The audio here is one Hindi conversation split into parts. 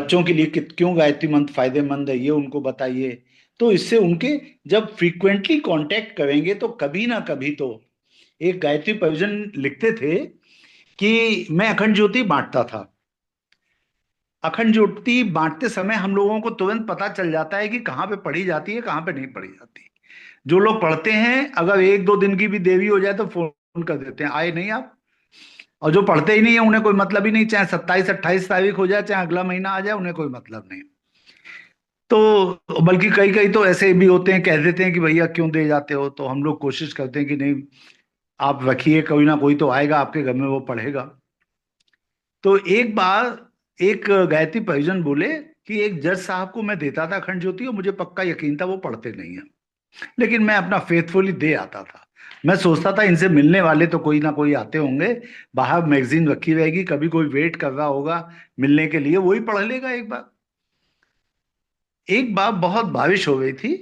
बच्चों के लिए क्यों गायत्री मंत्र फायदेमंद है ये उनको बताइए। तो इससे उनके जब फ्रीक्वेंटली कांटेक्ट करेंगे तो कभी ना कभी तो एक गायत्री परिजन लिखते थे कि मैं अखंड ज्योति बांटता था। अखंड ज्योति बांटते समय हम लोगों को तुरंत पता चल जाता है कि कहाँ पे पढ़ी जाती है कहाँ पे नहीं पढ़ी जाती। जो लोग पढ़ते हैं अगर एक दो दिन की भी देरी हो जाए तो फोन कर देते हैं आए नहीं आप। और जो पढ़ते ही नहीं है उन्हें कोई मतलब ही नहीं, चाहे 27-28 तारीख हो जाए चाहे अगला महीना आ जाए उन्हें कोई मतलब नहीं। तो बल्कि कई कई तो ऐसे भी होते हैं कह देते हैं कि भैया क्यों दे जाते हो, तो हम लोग कोशिश करते हैं कि नहीं आप रखिए, कोई ना कोई तो आएगा आपके घर में वो पढ़ेगा। तो एक बार एक गायत्री परिजन बोले कि एक जज साहब को मैं देता था अखंड ज्योति और मुझे पक्का यकीन था वो पढ़ते नहीं है, लेकिन मैं अपना फेथफुली दे आता था। मैं सोचता था इनसे मिलने वाले तो कोई ना कोई आते होंगे, बाहर मैगजीन रखी रहेगी, कभी कोई वेट कर रहा होगा मिलने के लिए, वही पढ़ लेगा एक बार। एक बार बहुत बारिश हो गई थी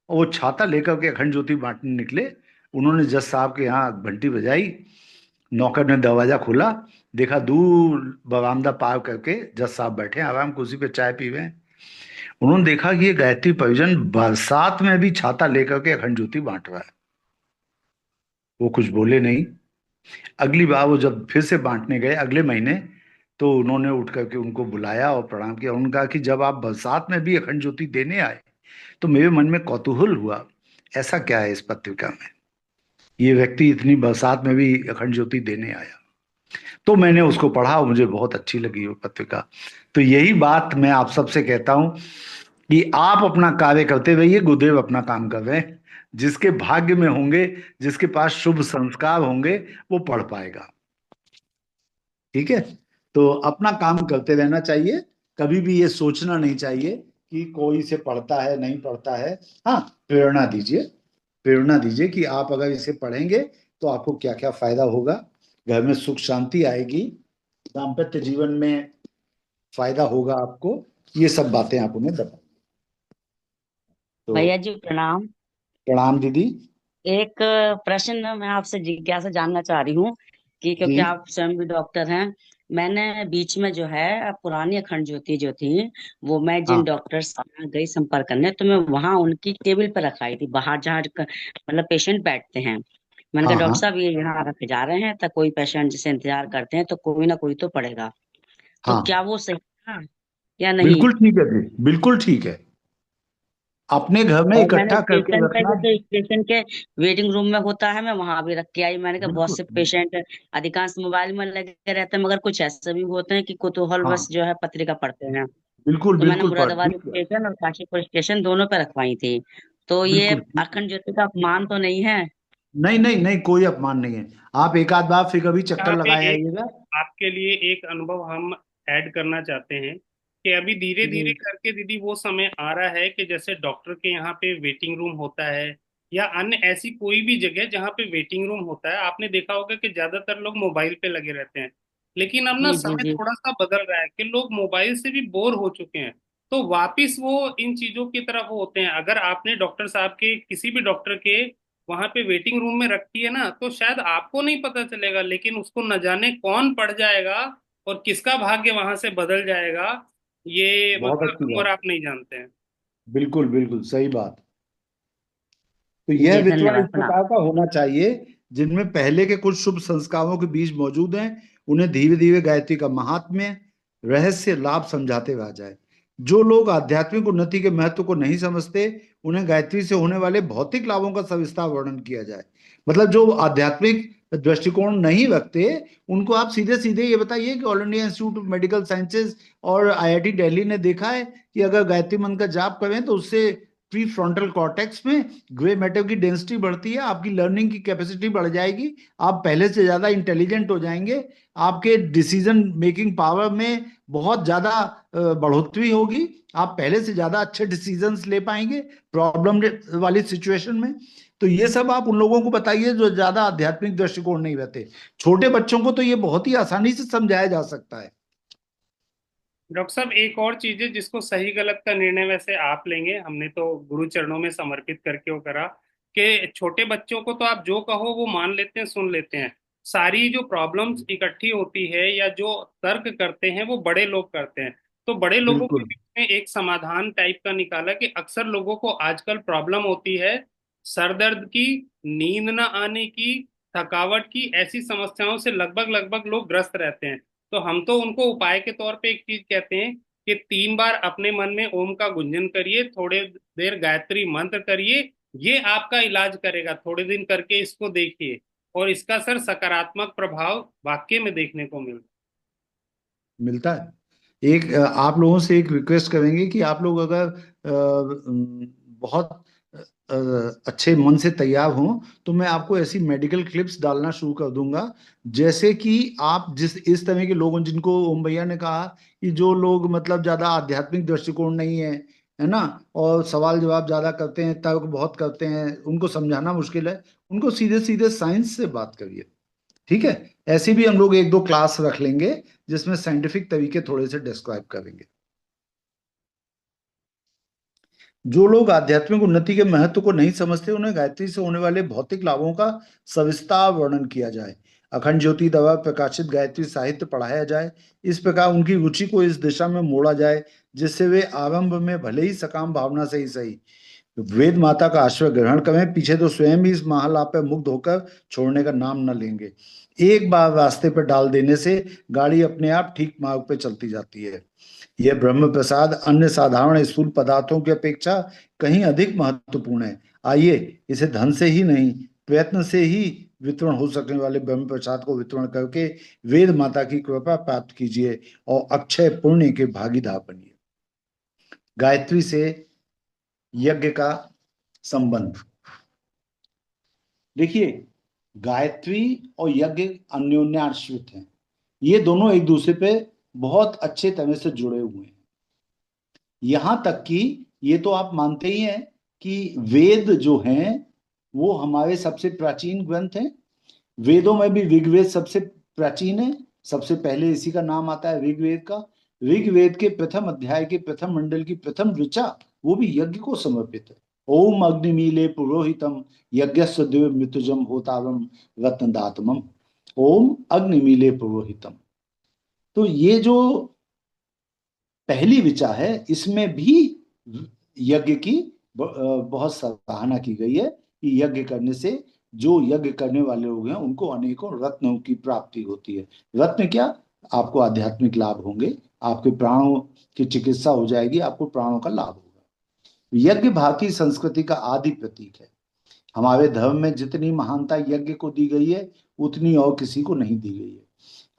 और वो छाता लेकर के अखंड ज्योति बांटने निकले। उन्होंने जज साहब के यहाँ घंटी बजाई, नौकर ने दरवाजा खोला, देखा दूर बरामदा पार करके जज साहब बैठे हैं आराम कुर्सी पे चाय पी रहे हैं। उन्होंने देखा कि ये गायत्री परिजन बरसात में भी छाता लेकर के अखंड ज्योति बांट रहा है। वो कुछ बोले नहीं। अगली बार वो जब फिर से बांटने गए अगले महीने, तो उन्होंने उठ करके उनको बुलाया और प्रणाम किया। उन्होंने कहा कि जब आप बरसात में भी अखंड ज्योति देने आए तो मेरे मन में कौतूहल हुआ, ऐसा क्या है इस पत्रिका में, ये व्यक्ति इतनी बरसात में भी अखंड ज्योति देने आया। तो मैंने उसको पढ़ा और मुझे बहुत अच्छी लगी वो पत्रिका। तो यही बात मैं आप सबसे कहता हूं कि आप अपना कार्य करते रहिए, गुरुदेव अपना काम कर रहे हैं। जिसके भाग्य में होंगे, जिसके पास शुभ संस्कार होंगे, वो पढ़ पाएगा। ठीक है। तो अपना काम करते रहना चाहिए, कभी भी ये सोचना नहीं चाहिए कि कोई से पढ़ता है नहीं पढ़ता है। हाँ, प्रेरणा दीजिए, प्रेरणा दीजिए कि आप अगर इसे पढ़ेंगे तो आपको क्या क्या फायदा होगा, घर में सुख शांति आएगी, दाम्पत्य जीवन में फायदा होगा आपको, ये सब बातें आप उन्हें बताएं। तो भैया जी प्रणाम। प्रणाम दीदी। एक प्रश्न मैं आपसे जिज्ञासा जानना चाह रही हूँ कि जी। क्योंकि आप स्वयं भी डॉक्टर हैं। मैंने बीच में जो है पुरानी अखंड ज्योति जो थी वो मैं जिन हाँ डॉक्टर से गई संपर्क करने तो मैं वहां उनकी टेबल पर रखाई थी बाहर जहाँ मतलब पेशेंट बैठते हैं। मैंने कहा हाँ डॉक्टर हाँ साहब ये यहाँ रखे जा रहे हैं तो कोई पेशेंट जिसे इंतजार करते हैं तो कोई ना कोई तो पड़ेगा। तो हाँ। क्या वो सही था या नहीं? बिल्कुल ठीक है जी, बिल्कुल ठीक है। अपने घर में और मैंने इकट्ठा करके स्टेशन पे रखना। जैसे स्टेशन के वेटिंग रूम में होता है मैं वहां भी रख के आई। मैंने कहा बहुत बिल्कुल। से पेशेंट अधिकांश मोबाइल में लगे रहते हैं मगर कुछ ऐसे भी होते हैं कि कुतूहल बस हाँ जो है पत्रिका पढ़ते हैं। बिल्कुल तो मैंने बिल्कुल पढ़ मुरादाबाद ठीक है। स्टेशन और काशीपुर स्टेशन दोनों पे रखवाई थी। तो ये बिल्कुल ठीक है। अखंड ज्योति का अपमान तो नहीं है? नहीं नहीं नहीं, कोई अपमान नहीं है। आप एक आध बार फिर कभी चक्कर यहाँ पे लगाए एक आइएगा। आपके लिए एक अनुभव हम ऐड करना चाहते हैं कि अभी धीरे धीरे जी करके दीदी वो समय आ रहा है कि जैसे डॉक्टर के यहाँ पे वेटिंग रूम होता है या अन्य ऐसी कोई भी जगह जहाँ पे वेटिंग रूम होता है, आपने देखा होगा कि ज्यादातर लोग मोबाइल पे लगे रहते हैं। लेकिन अब ना जी जी समय जी। थोड़ा सा बदल रहा है कि लोग मोबाइल से भी बोर हो चुके हैं। तो वापिस वो इन चीजों की तरफ होते हैं। अगर आपने डॉक्टर साहब के किसी भी डॉक्टर के वहां पे वेटिंग रूम में रखी है ना, तो शायद आपको नहीं पता चलेगा लेकिन उसको न जाने कौन पड़ जाएगा और किसका भाग्य वहां से बदल जाएगा, ये बहुत मतलब अच्छी हम और बात। आप नहीं जानते हैं। बिल्कुल बिल्कुल सही बात। तो यह जी रिचुअल इस धन्यवाद प्रणाम। प्रकार का होना चाहिए जिनमें पहले के कुछ शुभ संस्कारों के बीज मौजूद हैं, उन्हें धीरे धीरे गायत्री का महात्म्य, रहस्य, लाभ समझाते रहा जाए। जो लोग आध्यात्मिक उन्नति के महत्व को नहीं समझते उन्हें गायत्री से होने वाले भौतिक लाभों का सविस्तार वर्णन किया जाए। मतलब जो आध्यात्मिक दृष्टिकोण नहीं रखते उनको आप सीधे सीधे ये बताइए कि all India institute of medical sciences और आईआईटी दिल्ली ने देखा है कि अगर गायत्री मंत्र का जाप करें तो उससे प्री फ्रंटल कॉर्टेक्स में ग्रे मैटर की डेंसिटी बढ़ती है, आपकी लर्निंग की कैपेसिटी बढ़ जाएगी, आप पहले से ज्यादा इंटेलिजेंट हो जाएंगे, आपके डिसीजन मेकिंग पावर में बहुत ज्यादा बढ़ोतरी होगी, आप पहले से ज्यादा अच्छे डिसीजंस ले पाएंगे प्रॉब्लम वाली सिचुएशन में। तो ये सब आप उन लोगों को बताइए जो ज्यादा आध्यात्मिक दृष्टिकोण नहीं रहते। छोटे बच्चों को तो ये बहुत ही आसानी से समझाया जा सकता है। डॉक्टर साहब एक और चीज है जिसको सही गलत का निर्णय वैसे आप लेंगे, हमने तो गुरु चरणों में समर्पित करके वो करा कि छोटे बच्चों को तो आप जो कहो वो मान लेते हैं, सुन लेते हैं। सारी जो प्रॉब्लम्स इकट्ठी होती है या जो तर्क करते हैं वो बड़े लोग करते हैं। तो बड़े लोगों के बिल्कुल। बीच में एक समाधान टाइप का निकाला कि अक्सर लोगों को आजकल प्रॉब्लम होती है सर दर्द की, नींद ना आने की, थकावट की, ऐसी समस्याओं से लगभग लगभग लोग ग्रस्त रहते हैं। तो हम तो उनको उपाय के तौर पे एक चीज कहते हैं कि 3 बार अपने मन में ओम का गुंजन करिए, थोड़े देर गायत्री मंत्र करिए, ये आपका इलाज करेगा। थोड़े दिन करके इसको देखिए और इसका सर सकारात्मक प्रभाव वाकई में देखने को मिलता मिलता है। एक आप लोगों से एक रिक्वेस्ट करेंगे कि आप लोग अगर बहुत अच्छे मन से तैयार हों तो मैं आपको ऐसी मेडिकल क्लिप्स डालना शुरू कर दूंगा, जैसे कि आप जिस इस तरह के लोगों, जिनको ओम भैया ने कहा कि जो लोग मतलब ज्यादा आध्यात्मिक दृष्टिकोण नहीं है ना, और सवाल जवाब ज्यादा करते हैं, तर्क बहुत करते हैं, उनको समझाना मुश्किल है, उनको सीधे सीधे साइंस से बात करिए। ठीक है। ऐसे भी हम लोग एक दो क्लास रख लेंगे जिसमें साइंटिफिक तरीके थोड़े से डिस्क्राइब करेंगे। जो लोग आध्यात्मिक उन्नति के महत्व को नहीं समझते, उन्हें गायत्री से होने वाले भौतिक लाभों का सविस्तार वर्णन किया जाए, अखंड ज्योति द्वारा प्रकाशित गायत्री साहित्य पढ़ाया जाए, इस प्रकार उनकी रुचि को इस दिशा में मोड़ा जाए जिससे वे आरंभ में भले ही सकाम भावना से ही सही वेद माता का आश्रय ग्रहण करें, पीछे तो स्वयं ही इस महालाभ पर मुग्ध होकर छोड़ने का नाम न लेंगे। एक बार रास्ते पर डाल देने से गाड़ी अपने आप ठीक मार्ग पर चलती जाती है। यह ब्रह्म प्रसाद अन्य साधारण स्थूल पदार्थों की अपेक्षा कहीं अधिक महत्वपूर्ण है। आइए इसे धन से ही नहीं, प्रयत्न से ही वितरण हो सकने वाले ब्रह्म प्रसाद को वितरण करके वेद माता की कृपा प्राप्त कीजिए और अक्षय पुण्य के भागीदार बनिए। गायत्री से यज्ञ का संबंध देखिए, गायत्री और यज्ञ अन्योन्याश्रित हैं। ये दोनों एक दूसरे पे बहुत अच्छे तरह से जुड़े हुए हैं। यहां तक कि ये तो आप मानते ही हैं कि वेद जो हैं वो हमारे सबसे प्राचीन ग्रंथ हैं। वेदों में भी ऋग्वेद सबसे प्राचीन है, सबसे पहले इसी का नाम आता है ऋग्वेद का। ऋग्वेद के प्रथम अध्याय के प्रथम मंडल की प्रथम ऋचा वो भी यज्ञ को समर्पित है। ओम अग्निमीले पुरोहितम यज्ञस्य दिव्य मृत्युजम होतावम रत्नदातमम। ओम अग्निमीले पुरोहितम। तो ये जो पहली ऋचा है इसमें भी यज्ञ की बहुत सराहना की गई है कि यज्ञ करने से जो यज्ञ करने वाले लोग हैं उनको अनेकों रत्नों की प्राप्ति होती है। रत्न क्या? आपको आध्यात्मिक लाभ होंगे, आपके प्राणों की चिकित्सा हो जाएगी, आपको प्राणों का लाभ होगा। यज्ञ भारतीय संस्कृति का आदि प्रतीक है। हमारे धर्म में जितनी महानता यज्ञ को दी गई है उतनी और किसी को नहीं दी गई है।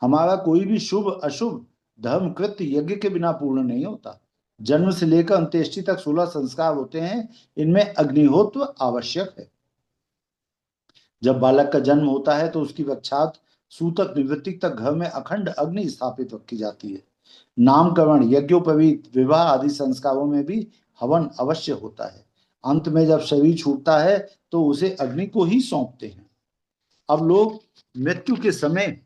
हमारा कोई भी शुभ अशुभ धर्म कृत्य यज्ञ के बिना पूर्ण नहीं होता। जन्म से लेकर अंत्येष्टि तक 16 संस्कार होते हैं, इनमें अग्निहोत्र आवश्यक है। जब बालक का जन्म होता है तो उसकी वक्षात सूतक निवृत्ति तक घर में अखंड अग्नि स्थापित रखी जाती है। नामकरण, यज्ञोपवीत, विवाह आदि संस्कारों में भी हवन अवश्य होता है। अंत में जब शरीर छूटता है तो उसे अग्नि को ही सौंपते हैं। अब लोग मृत्यु के समय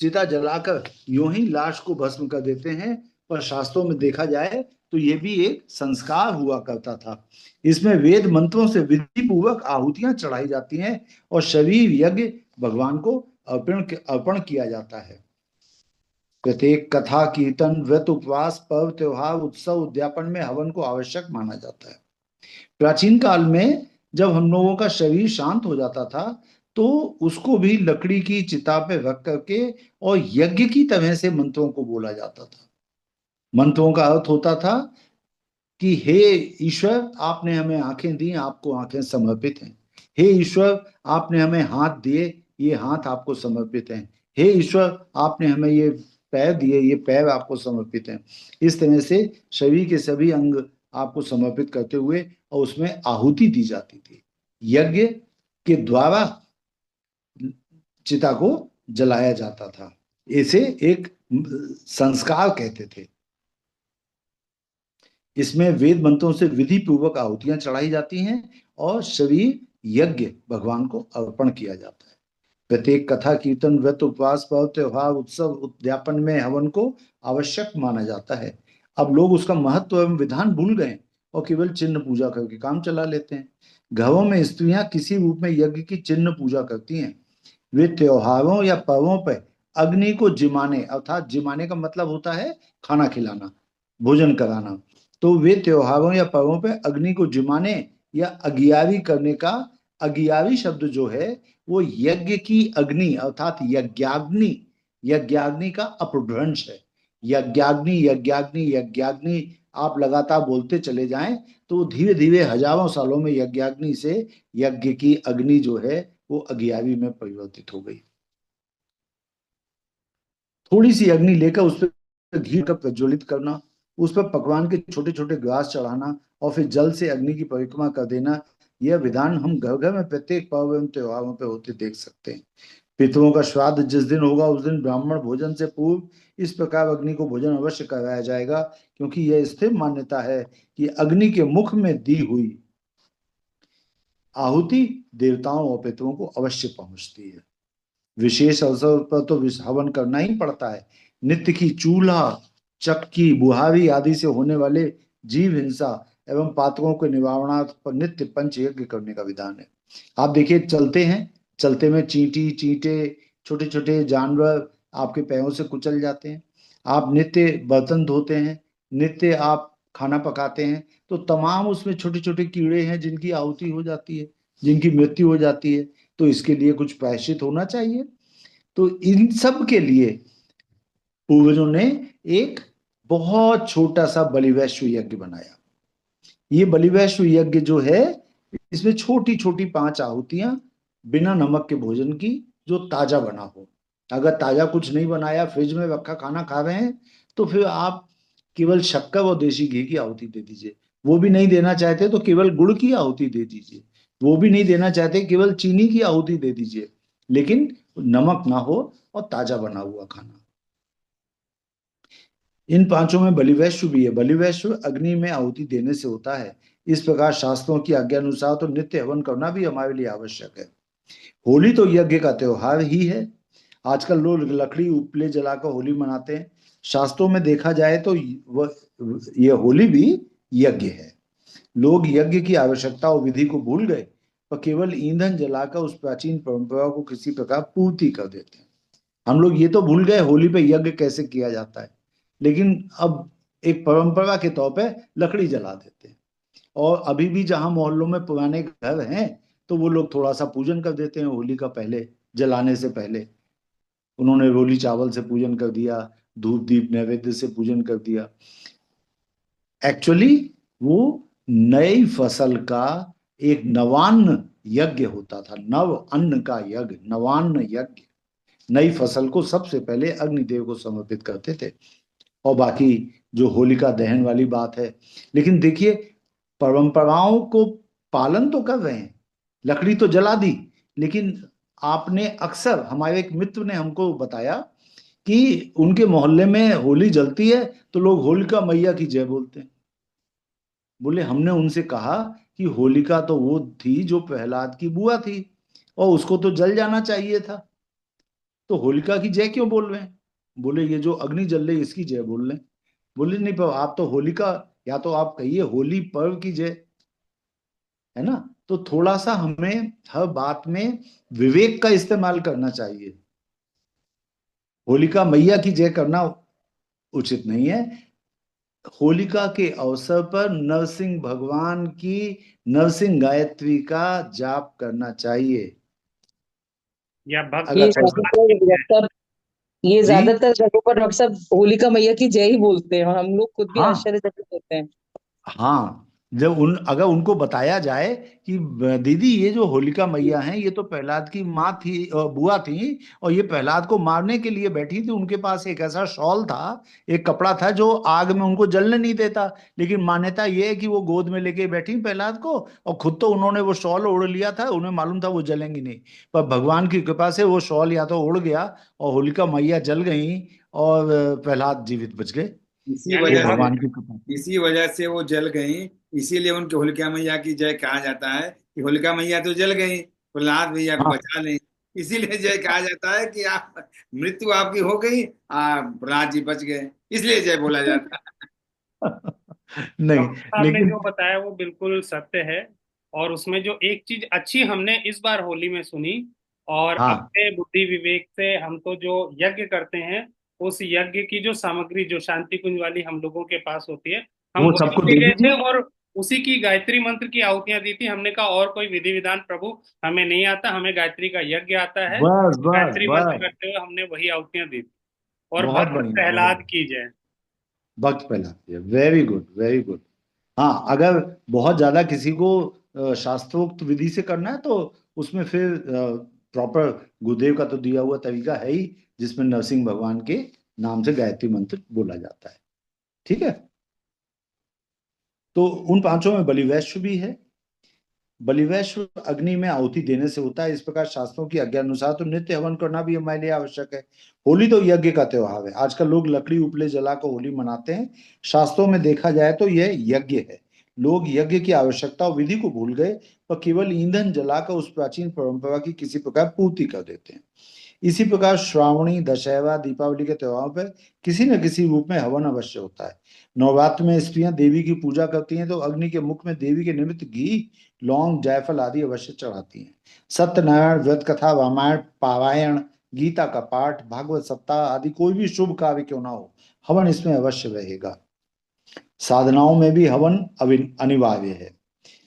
चिता जलाकर यूं ही लाश को भस्म कर देते हैं, पर शास्त्रों में देखा जाए तो यह भी एक संस्कार हुआ करता था। इसमें वेद मंत्रों से विधि पूर्वक आहुतियां चढ़ाई जाती हैं और शरीर यज्ञ भगवान को अर्पण किया जाता है। प्रत्येक कथा, कीर्तन, व्रत, उपवास, पर्व, त्योहार, उत्सव, उद्यापन में हवन को आवश्यक माना जाता है। प्राचीन काल में जब हम लोगों का शरीर शांत हो जाता था तो उसको भी लकड़ी की चिता पे रख करके और यज्ञ की तरह से मंत्रों को बोला जाता था। मंत्रों का अर्थ होता था कि हे ईश्वर, आपने हमें आंखें दी, आपको आंखें समर्पित हैं। हे ईश्वर, आपने हमें हाथ दिए, ये हाथ आपको समर्पित हैं। हे ईश्वर, आपने हमें ये पैर दिए, ये पैर आपको समर्पित हैं। इस तरह से शरीर के सभी अंग आपको समर्पित करते हुए और उसमें आहुति दी जाती थी। यज्ञ के द्वारा चिता को जलाया जाता था। इसे एक संस्कार कहते थे। इसमें वेद मंत्रों से विधि पूर्वक आहुतियां चढ़ाई जाती हैं और शरीर यज्ञ भगवान को अर्पण किया जाता है। प्रत्येक कथा, कीर्तन, व्रत, उपवास, पर्व, त्योहार, उत्सव, उद्यापन में हवन को आवश्यक माना जाता है। अब लोग उसका महत्व एवं विधान भूल गए और केवल चिन्ह पूजा करके काम चला लेते हैं। घरों में स्त्रियां किसी रूप में यज्ञ की चिन्ह पूजा करती हैं। वे त्योहारों या पर्वों पर अग्नि को जिमाने, अर्थात जिमाने का मतलब होता है खाना खिलाना, भोजन कराना। तो वे त्योहारों या पर्वों पे अग्नि को जिमाने या अगियारी करने का, अगियारी शब्द जो है वो यज्ञ की अग्नि अर्थात यज्ञाग्नि, यज्ञाग्नि का अपभ्रंश है। यज्ञाग्नि यज्ञाग्नि यज्ञाग्नि आप लगातार बोलते चले जाएं तो धीरे धीरे हजारों सालों में यज्ञाग्नि से यज्ञ की अग्नि जो है वो अगियारी में परिवर्तित हो गई। थोड़ी सी अग्नि लेकर उस पर घी का प्रज्वलित करना, उस पर पकवान के छोटे छोटे ग्रास चढ़ाना और फिर जल से अग्नि की परिक्रमा कर देना, यह विधान हम घर घर में प्रत्येक पर्व एवं त्योहारों पे होते देख सकते हैं। पितरों का श्राद्ध जिस दिन होगा उस दिन ब्राह्मण भोजन से पूर्व इस प्रकार अग्नि को भोजन अवश्य कराया जाएगा, क्योंकि यह स्थिर मान्यता है कि अग्नि के मुख में दी हुई आहुति देवताओं और पितरों को अवश्य पहुंचती है। विशेष अवसर पर तो हवन करना ही पड़ता है। नित्य की चूल्हा, चक्की, बुहारी आदि से होने वाले जीव हिंसा एवं पातकों के निवारणार्थ पर नित्य पंच यज्ञ करने का विधान है। आप देखिए चलते हैं, चलते में चींटी चींटे छोटे छोटे जानवर आपके पैरों से कुचल जाते हैं। आप नित्य बर्तन धोते हैं, नित्य आप खाना पकाते हैं, तो तमाम उसमें छोटे छोटे कीड़े हैं जिनकी आहुति हो जाती है, जिनकी मृत्यु हो जाती है। तो इसके लिए कुछ प्रायश्चित होना चाहिए। तो इन सब के लिए पूर्वजों ने एक बहुत छोटा सा बलिवैश्व यज्ञ बनाया। ये बलिवैश्व यज्ञ जो है इसमें छोटी छोटी 5 आहुतियां बिना नमक के भोजन की, जो ताजा बना हो। अगर ताजा कुछ नहीं बनाया, फ्रिज में रखा खाना खा रहे हैं, तो फिर आप केवल शक्कर और देसी घी की आहुति दे दीजिए। वो भी नहीं देना चाहते तो केवल गुड़ की आहुति दे दीजिए। वो भी नहीं देना चाहते केवल चीनी की आहुति दे दीजिए, लेकिन नमक ना हो और ताजा बना हुआ खाना। इन 5 में बलिवैश्व भी है। बलिवैश्व अग्नि में आहुति देने से होता है। इस प्रकार शास्त्रों की आज्ञा अनुसार तो नित्य हवन करना भी हमारे लिए आवश्यक है। होली तो यज्ञ का त्योहार ही है। आजकल लोग लकड़ी उपले जलाकर होली मनाते हैं। शास्त्रों में देखा जाए तो यह होली भी यज्ञ है। लोग यज्ञ की आवश्यकता और विधि को भूल गए और केवल ईंधन जलाकर उस प्राचीन परंपरा को किसी प्रकार पूर्ति कर देते हैं। हम लोग ये तो भूल गए होली पे यज्ञ कैसे किया जाता है, लेकिन अब एक परंपरा के तौर पे लकड़ी जला देते हैं। और अभी भी जहां मोहल्लों में पुराने घर हैं तो वो लोग थोड़ा सा पूजन कर देते हैं होली का, पहले जलाने से पहले उन्होंने रोली चावल से पूजन कर दिया, धूप दीप नैवेद्य से पूजन कर दिया। एक्चुअली वो नई फसल का एक नवान्न यज्ञ होता था। नव अन्न का यज्ञ, नवान्न यज्ञ। नई फसल को सबसे पहले अग्निदेव को समर्पित करते थे। और बाकी जो होलिका दहन वाली बात है, लेकिन देखिए परंपराओं को पालन तो कर रहे हैं। लकड़ी तो जला दी, लेकिन आपने अक्सर, हमारे एक मित्र ने हमको बताया कि उनके मोहल्ले में होली जलती है तो लोग होलिका मैया की जय बोलते हैं। बोले हमने उनसे कहा कि होलिका तो वो थी जो प्रहलाद की बुआ थी और उसको तो जल जाना चाहिए था, तो होलिका की जय क्यों बोल रहे हैं? बोले ये जो अग्नि जल रही इसकी जय बोल रहे हैं। बोले नहीं, पर आप तो होलिका, या तो आप कहिए होली पर्व की जय, है ना। तो थोड़ा सा हमें हर बात में विवेक का इस्तेमाल करना चाहिए। होलिका मैया की जय करना उचित नहीं है। होलिका के अवसर पर नरसिंह भगवान की नरसिंह गायत्री का जाप करना चाहिए। या भक्त ये अगर ऐसा, ज्यादातर डॉक्टर साहब ये जी ज्यादातर जगहों पर डॉक्टर साहब होलिका मैया की जय ही बोलते हैं और हम लोग खुद भी हाँ आश्चर्यचकित होते हैं। हाँ, जब अगर उनको बताया जाए कि दीदी ये जो होलिका मैया हैं ये तो प्रहलाद की माँ थी, बुआ थी, और ये प्रहलाद को मारने के लिए बैठी थी, उनके पास एक ऐसा शॉल था, एक कपड़ा था जो आग में उनको जलने नहीं देता, लेकिन मान्यता ये है कि वो गोद में लेके बैठी प्रहलाद को, और खुद तो उन्होंने वो शॉल ओढ़ लिया था, उन्हें मालूम था वो जलेंगी नहीं। पर भगवान की कृपा से वो शॉल या तो उड़ गया और होलिका मैया जल गई और प्रहलाद जीवित बच गए। इसी यानी वो वजह से भक्त भगवान की कृपा। इसी वजह से वो जल गई। इसीलिए उनकी होलिका मैया की जय कहा जाता है कि होलिका मैया तो जल गई, प्रहलाद भैया को हाँ बचा लें। इसीलिए जय कहा जाता है कि आप, मृत्यु आपकी हो गई, प्रहलाद जी बच गए, इसलिए जय बोला जाता है। नहीं, डॉक्टर साहब ने लेकिन जो बताया वो बिल्कुल सत्य है। और उसमें जो एक चीज अच्छी हमने इस बार होली में सुनी, और हाँ अपने बुद्धि विवेक से हम तो जो यज्ञ करते हैं उस यज्ञ की जो सामग्री जो शांति कुंज वाली हम लोगों के पास होती है, हम वो वही सबको ले दे गए थे दीजिए। और उसी की गायत्री मंत्र की आहुतियां दी थी। हमने कहा और कोई विधि विधान प्रभु हमें नहीं आता, हमें गायत्री का यज्ञ आता है, बस बस गायत्री मंत्र बस, करते हुए हमने वही आहुतियां दी थी। और बहुत भक्त बढ़िया, बहुत प्रहलाद की जय। वक्त फैलाती है। Very good, very good. हाँ, अगर बहुत ज्यादा किसी को शास्त्रोक्त विधि से करना है तो उसमें फिर प्रॉपर गुरुदेव का तो दिया हुआ तरीका है ही, जिसमें नरसिंह भगवान के नाम से गायत्री मंत्र बोला जाता है। ठीक है, तो उन पांचों में बलिवैश्य भी है। बलिवैश्य अग्नि में आहुति देने से होता है। इस प्रकार शास्त्रों की आज्ञा अनुसार तो नित्य हवन करना भी हमारे लिए आवश्यक है। होली तो यज्ञ का त्योहार है। आजकल लोग लकड़ी उपले जलाकर होली मनाते हैं। शास्त्रों में देखा जाए तो यह यज्ञ है। लोग यज्ञ की आवश्यकता और विधि को भूल गए और केवल ईंधन जलाकर उस प्राचीन परंपरा की किसी प्रकार पूर्ति कर देते हैं। इसी प्रकार श्रावणी, दशहरा, दीपावली के त्योहारों पर किसी न किसी रूप में हवन अवश्य होता है। नवरात्र में स्त्रियां देवी की पूजा करती हैं तो अग्नि के मुख में देवी के निमित्त घी, लौंग, जायफल आदि अवश्य चढ़ाती हैं। सत्यनारायण व्रत कथा, रामायण पारायण, गीता का पाठ, भागवत सप्ताह आदि कोई भी शुभ कार्य क्यों ना हो, हवन इसमें अवश्य रहेगा। साधनाओं में भी हवन अनिवार्य है।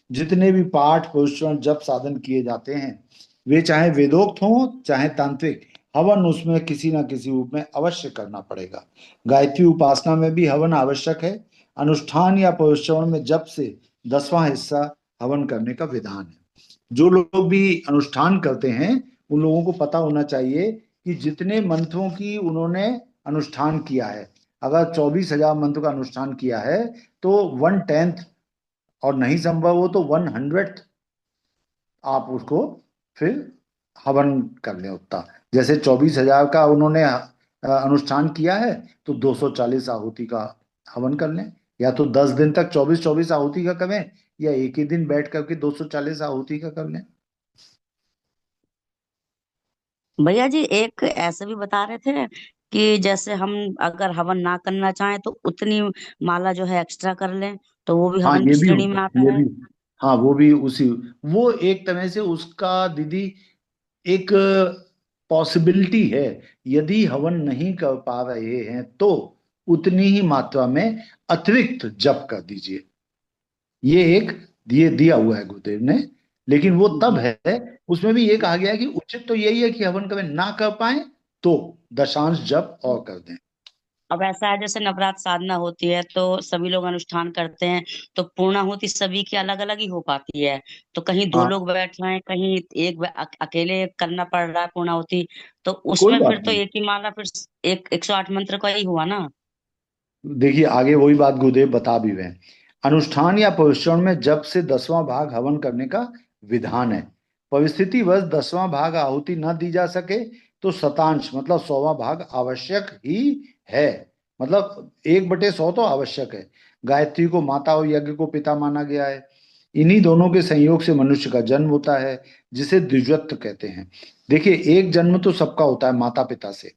जितने भी पाठ, पुष्प, जप, साधन किए जाते हैं, वे चाहे वेदोक्त हों चाहे तांत्रिक, हवन उसमें किसी न किसी रूप में अवश्य करना पड़ेगा। गायत्री उपासना में भी हवन आवश्यक है। अनुष्ठान या पुष्प में जप से 10वां हिस्सा हवन करने का विधान है। जो लोग भी अनुष्ठान करते हैं उन लोगों को पता होना चाहिए कि जितने मंत्रों की उन्होंने अनुष्ठान किया है, अगर 24,000 मंत्र का अनुष्ठान किया है तो 1/10 और नहीं संभव हो तो 1/100 आप उसको फिर हवन कर लें उतना। जैसे 24,000 का उन्होंने अनुष्ठान किया है तो 240 आहुति का हवन कर लें। या तो 10 दिन तक 24-24 आहुति का करें या एक ही दिन बैठ करके 240 आहुति का कर लें। भैया जी एक ऐसे भी बता रहे थे कि जैसे हम अगर हवन ना करना चाहें तो उतनी माला जो है एक्स्ट्रा कर लें, तो वो भी हाँ, हवन ये की भी श्रेणी होता में है, आता ये है। भी। हाँ, वो भी उसी, वो एक तरह से उसका दीदी एक पॉसिबिलिटी है। यदि हवन नहीं कर पा रहे हैं तो उतनी ही मात्रा में अतिरिक्त जप कर दीजिए। ये एक दिया हुआ है गुरुदेव ने। लेकिन वो तब जी। है, उसमें भी ये कहा गया है कि उचित तो यही है कि हवन करें, ना कर पाए तो दशांश जप और कर दें। अब ऐसा है जैसे नवरात्र साधना होती है तो सभी लोग अनुष्ठान करते हैं, तो पूर्णाहुति सभी की अलग अलग ही हो पाती है। तो कहीं दो हाँ, लोग बैठ रहे हैं, कहीं अकेले करना पड़ रहा है पूर्णाहुति, तो कोई उसमें फिर बात तो नहीं। एक ही माला, फिर एक 108 मंत्र का ही हुआ ना। देखिए, आगे वही बात गुरुदेव बता भी रहे हैं। अनुष्ठान या परिश्रम में जप से 10वां भाग हवन करने का विधान है। परिस्थिति वश 10वां भाग आहुति न दी जा सके तो शतांश मतलब 100वां भाग आवश्यक ही है। मतलब 1/100 तो आवश्यक है। गायत्री को माता और यज्ञ को पिता माना गया है। इन्हीं दोनों के संयोग से मनुष्य का जन्म होता है, जिसे द्विजत्व कहते हैं। देखिए, एक जन्म तो सबका होता है माता पिता से।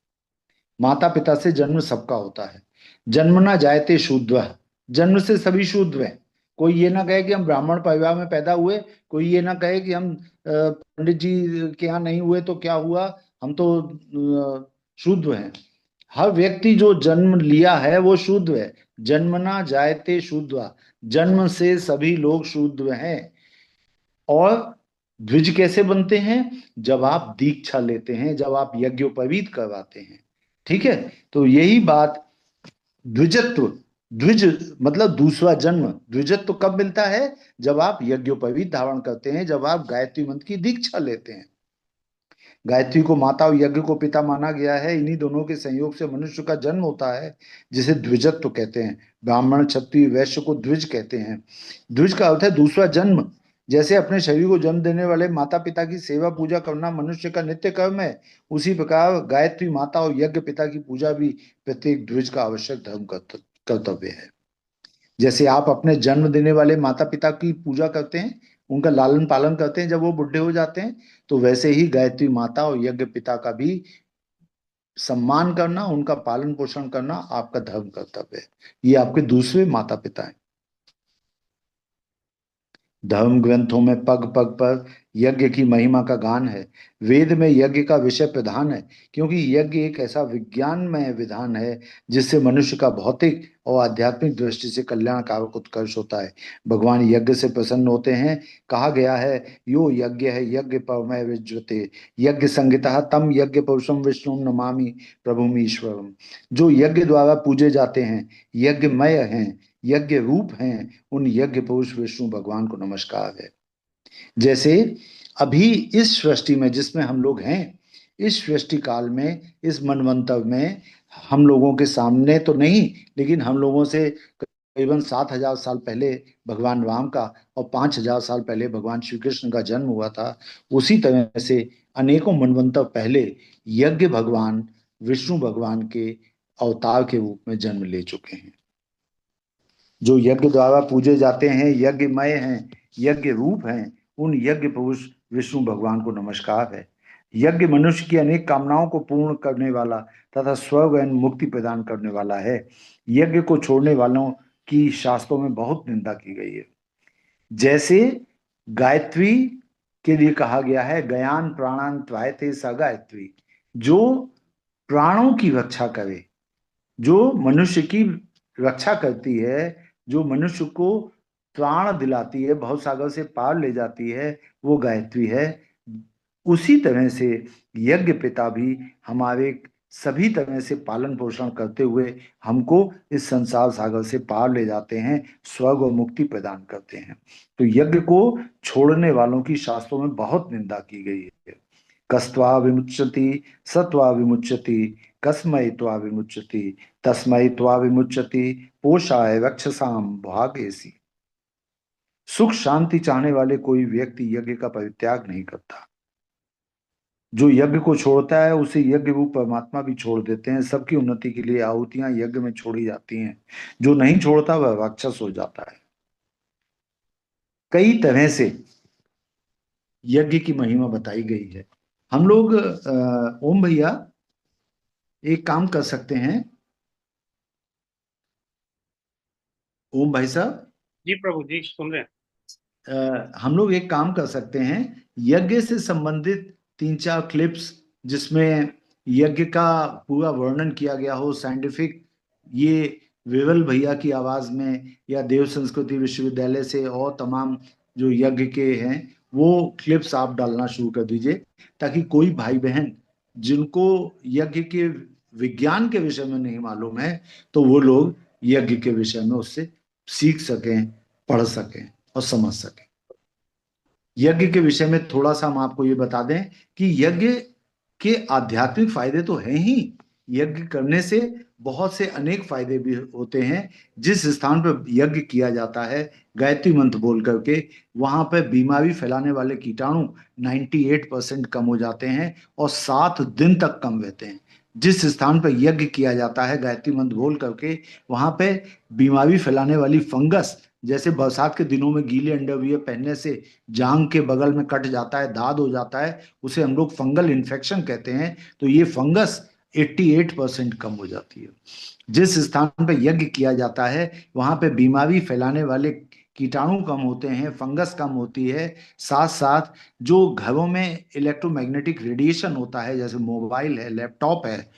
माता पिता से जन्म सबका होता है। जन्म ना जायते शूद्र, जन्म से सभी शूद्र हैं। कोई ये ना कहे कि हम ब्राह्मण परिवार में पैदा हुए, कोई ये ना कहे कि हम पंडित जी के यहाँ नहीं हुए तो क्या हुआ, हम तो शूद्र हैं। हर व्यक्ति जो जन्म लिया है वो शूद्र है। जन्मना जायते शूद्र, जन्म से सभी लोग शूद्र हैं। और द्विज कैसे बनते हैं? जब आप दीक्षा लेते हैं, जब आप यज्ञोपवीत करवाते हैं। ठीक है, तो यही बात द्विजत्व, द्विज मतलब दूसरा जन्म। द्विजत्व कब मिलता है? जब आप यज्ञोपवीत धारण करते हैं, जब आप गायत्री मंत्र की दीक्षा लेते हैं। गायत्री को माता और यज्ञ को पिता माना गया है। इन्हीं दोनों के संयोग से मनुष्य का जन्म होता है, जिसे द्विजत्व कहते हैं। ब्राह्मण, क्षत्रिय, वैश्य को द्विज कहते हैं। द्विज का अर्थ है दूसरा जन्म। जैसे अपने शरीर को जन्म देने वाले माता पिता की सेवा पूजा करना मनुष्य का नित्य कर्म है, उसी प्रकार गायत्री माता और यज्ञ पिता की पूजा भी प्रत्येक द्विज का आवश्यक धर्म कर्तव्य है। जैसे आप अपने जन्म देने वाले माता पिता की पूजा करते हैं, उनका लालन पालन करते हैं जब वो बुढ़े हो जाते हैं, तो वैसे ही गायत्री माता और यज्ञ पिता का भी सम्मान करना, उनका पालन पोषण करना आपका धर्म कर्तव्य है। ये आपके दूसरे माता पिता हैं। धर्म ग्रंथों में पग पग पर यज्ञ की महिमा का गान है। वेद में यज्ञ का विषय प्रधान है, क्योंकि यज्ञ एक ऐसा विज्ञानमय विधान है जिससे मनुष्य का भौतिक और आध्यात्मिक दृष्टि से कल्याणकारक उत्कर्ष होता है। भगवान यज्ञ से प्रसन्न होते हैं। कहा गया है, यो यज्ञ है यज्ञ परमय विज्वते, यज्ञ संहिता तम यज्ञ पुरुषम विष्णु नमामि प्रभुम ईश्वरम। जो यज्ञ द्वारा पूजे जाते हैं, यज्ञमय हैं, यज्ञ रूप हैं, उन यज्ञ पुरुष विष्णु भगवान को नमस्कार है। जैसे अभी इस सृष्टि में जिसमें हम लोग हैं, इस सृष्टि काल में, इस मनवंतर में, हम लोगों के सामने तो नहीं, लेकिन हम लोगों से करीबन 7,000 साल पहले भगवान राम का और 5,000 साल पहले भगवान श्री कृष्ण का जन्म हुआ था। उसी तरह से अनेकों मनवंतर पहले यज्ञ भगवान विष्णु भगवान के अवतार के रूप में जन्म ले चुके हैं। जो यज्ञ द्वारा पूजे जाते हैं, यज्ञमय हैं, यज्ञ रूप हैं, उन यज्ञ पुरुष विष्णु भगवान को नमस्कार है। यज्ञ मनुष्य की अनेक कामनाओं को पूर्ण करने वाला तथा स्वर्ग एवं मुक्ति प्रदान करने वाला है। यज्ञ को छोड़ने वालों की शास्त्रों में बहुत निंदा की गई है। जैसे गायत्री के लिए कहा गया है, गयान प्राणान त्रायते स गायत्री, जो प्राणों की रक्षा करे, जो मनुष्य की रक्षा करती है, जो मनुष्य को प्राण दिलाती है, भवसागर से पार ले जाती है, वो गायत्री है। उसी तरह से यज्ञ पिता भी हमारे सभी तरह से पालन पोषण करते हुए हमको इस संसार सागर से पार ले जाते हैं, स्वर्ग और मुक्ति प्रदान करते हैं। तो यज्ञ को छोड़ने वालों की शास्त्रों में बहुत निंदा की गई है। कस्त्वा विमुच्यति सत्वा विमुच्यति कस्मै त्वा विमुच्यति तस्मै त्वा विमुच्यति पोषाय रक्षसाम भागेसी। सुख शांति चाहने वाले कोई व्यक्ति यज्ञ का परित्याग नहीं करता। जो यज्ञ को छोड़ता है उसे यज्ञ रूप परमात्मा भी छोड़ देते हैं। सबकी उन्नति के लिए आहुतियां यज्ञ में छोड़ी जाती हैं। जो नहीं छोड़ता वह राक्षस हो जाता है। कई तरह से यज्ञ की महिमा बताई गई है। हम लोग ओम भैया एक काम कर सकते हैं। ओम भाई साहब, जी प्रभु जी, सुन रहे हैं। हम लोग एक काम कर सकते हैं, यज्ञ से संबंधित 3-4 क्लिप्स जिसमें यज्ञ का पूरा वर्णन किया गया हो, साइंटिफिक, ये विवल भैया की आवाज में या देव संस्कृति विश्वविद्यालय से और तमाम जो यज्ञ के हैं वो क्लिप्स आप डालना शुरू कर दीजिए, ताकि कोई भाई बहन जिनको यज्ञ के विज्ञान के विषय में नहीं मालूम है, तो वो लोग यज्ञ के विषय में उससे सीख सकें, पढ़ सकें और समझ सकें। यज्ञ के विषय में थोड़ा सा हम आपको ये बता दें कि यज्ञ के आध्यात्मिक फायदे तो हैं ही, यज्ञ करने से बहुत से अनेक फायदे भी होते हैं। जिस स्थान पर यज्ञ किया जाता है गायत्री मंत्र बोल करके, वहां पर बीमारी फैलाने वाले कीटाणु 98% कम हो जाते हैं और 7 दिन तक कम रहते हैं। जिस स्थान पर यज्ञ किया जाता है गायत्री मंत्र बोल करके, वहां पे बीमारी फैलाने वाली फंगस, जैसे बरसात के दिनों में गीले अंडरवियर पहनने से जांग के बगल में कट जाता है, दाद हो जाता है, उसे हम लोग फंगल इन्फेक्शन कहते हैं, तो ये फंगस 88% कम हो जाती है। जिस स्थान पर यज्ञ किया जाता है वहां पे बीमारी फैलाने वाले कीटाणु कम होते हैं, फंगस कम होती है। साथ साथ जो घरों में इलेक्ट्रोमैग्नेटिक रेडिएशन होता है, जैसे मोबाइल है, लैपटॉप है,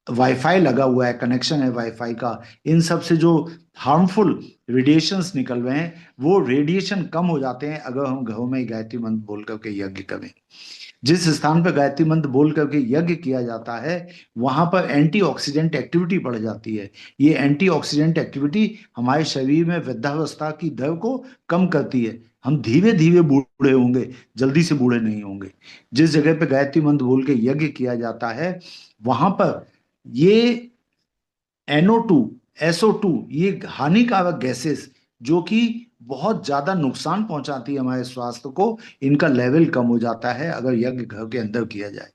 वाईफाई लगा हुआ है, कनेक्शन है वाईफाई का, इन सब से जो हार्मफुल रेडिएशंस निकल रहे हैं वो रेडिएशन कम हो जाते हैं अगर हम घरों में गायत्री मंत्र बोल करके यज्ञ करें। जिस स्थान पर गायत्री मंत्र बोल करके यज्ञ किया जाता है वहां पर एंटीऑक्सीडेंट एक्टिविटी बढ़ जाती है। ये एंटीऑक्सीडेंट एक्टिविटी हमारे शरीर में वृद्धावस्था की दर को कम करती है। हम धीरे धीरे बूढ़े होंगे, जल्दी से बूढ़े नहीं होंगे। जिस जगह पे गायत्री मंत्र बोल के यज्ञ किया जाता है वहां पर ये NO2, SO2, ये हानिकारक गैसेस जो कि बहुत ज्यादा नुकसान पहुंचाती है हमारे स्वास्थ्य को, इनका लेवल कम हो जाता है अगर यज्ञ घर के अंदर किया जाए।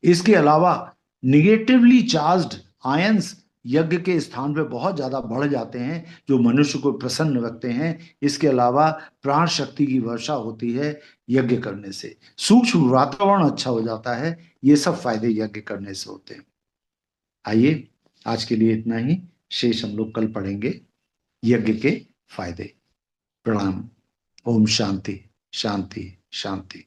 इसके अलावा निगेटिवली चार्ज्ड आयंस यज्ञ के स्थान पे बहुत ज्यादा बढ़ जाते हैं जो मनुष्य को प्रसन्न रखते हैं। इसके अलावा प्राण शक्ति की वर्षा होती है यज्ञ करने से, सूक्ष्म वातावरण अच्छा हो जाता है। ये सब फायदे यज्ञ करने से होते हैं। आइए आज के लिए इतना ही, शेष हम लोग कल पढ़ेंगे यज्ञ के फायदे। प्रणाम। ओम शांति शांति शांति।